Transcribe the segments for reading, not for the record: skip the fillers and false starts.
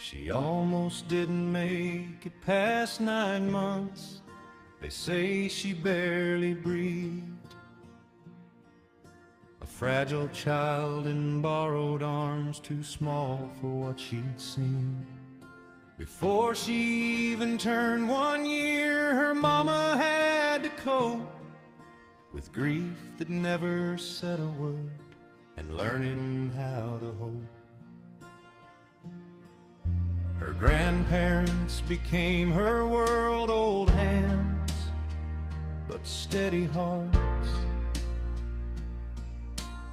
She almost didn't make it past 9 months. They say she barely breathed. A fragile child in borrowed arms, too small for what she'd seen. Before she even turned 1 year, her mama had to cope with grief that never said a word and learning how to hope. Her grandparents became her world, old hands, but steady hearts.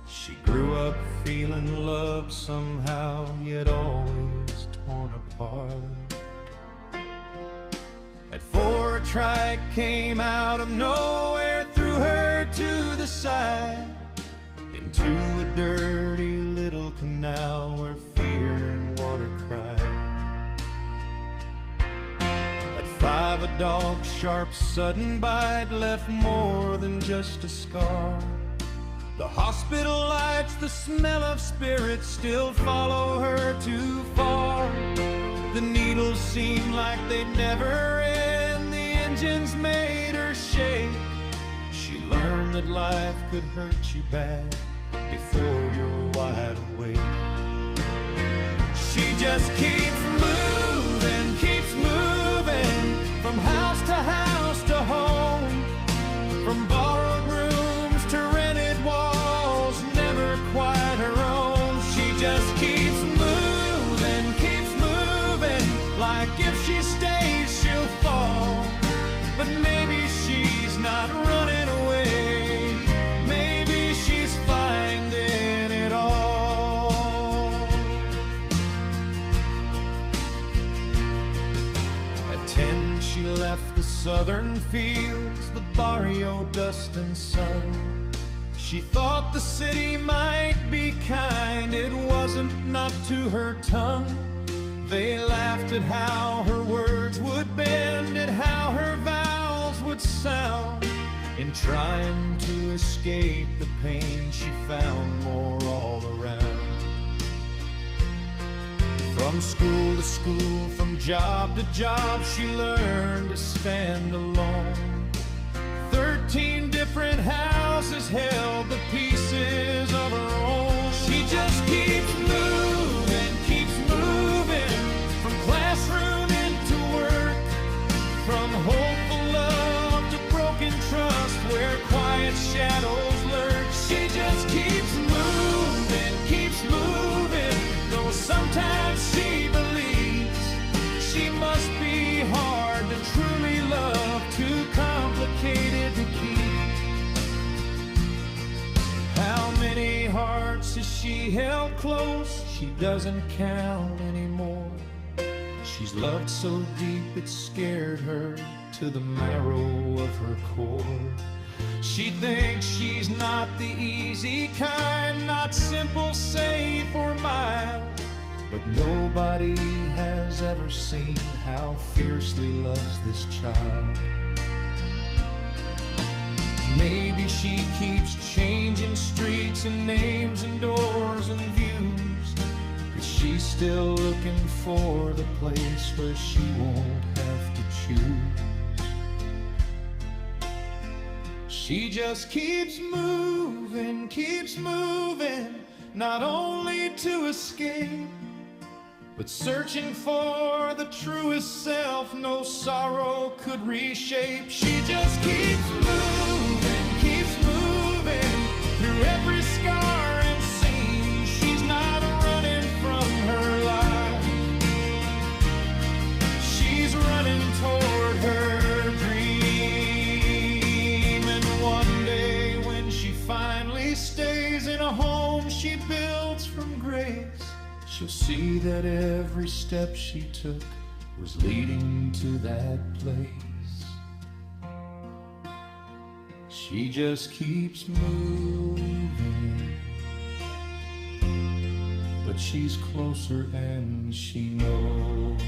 She grew up feeling loved somehow, yet always torn apart. At 4, a trike came out of nowhere, threw her to the side, into a dirty little canal where fear and water cried. At 5, a dog's sharp sudden bite left more than just a scar. The hospital lights, the smell of spirits still follow her too far. The needles seemed like they'd never end, the engines made her shake. She learned that life could hurt you bad before you're wide awake. She just keeps moving, from house to house to home, from borrowed rooms to rented walls, never quite her own. She just keeps moving, like if she stays she'll fall. But maybe she's not running away, maybe she's finding it all. At 10, she left the southern fields, the barrio dust and sun. She thought the city might be kind, it wasn't, not to her tongue. They laughed at how her words would bend, at how her vows would sound. In trying to escape the pain, she found more all around. From school to school, from job to job, she learned to stand alone. 13 different houses held the pieces of her own. She just keeps moving, from classroom into work, from hopeful love to broken trust, where quiet shadows lurk. She just keeps moving, though sometimes she believes she must be hard to truly love, too complicated to keep. How many hearts has she held close? She doesn't count anymore. She's loved so deep it scared her to the marrow of her core. She thinks she's not the easy kind, not simple, safe, or mild. But nobody has ever seen how fiercely loves this child. Maybe she keeps changing streets and names and doors and views, 'cause she's still looking for the place where she won't have to choose. She just keeps moving, not only to escape, but searching for the truest self no sorrow could reshape. She just keeps moving, through every scar and seam. She's not running from her life, she's running toward her dream. And one day when she finally stays in a home she builds from grace, she'll see that every step she took was leading to that place. She just keeps moving, but she's closer and she knows.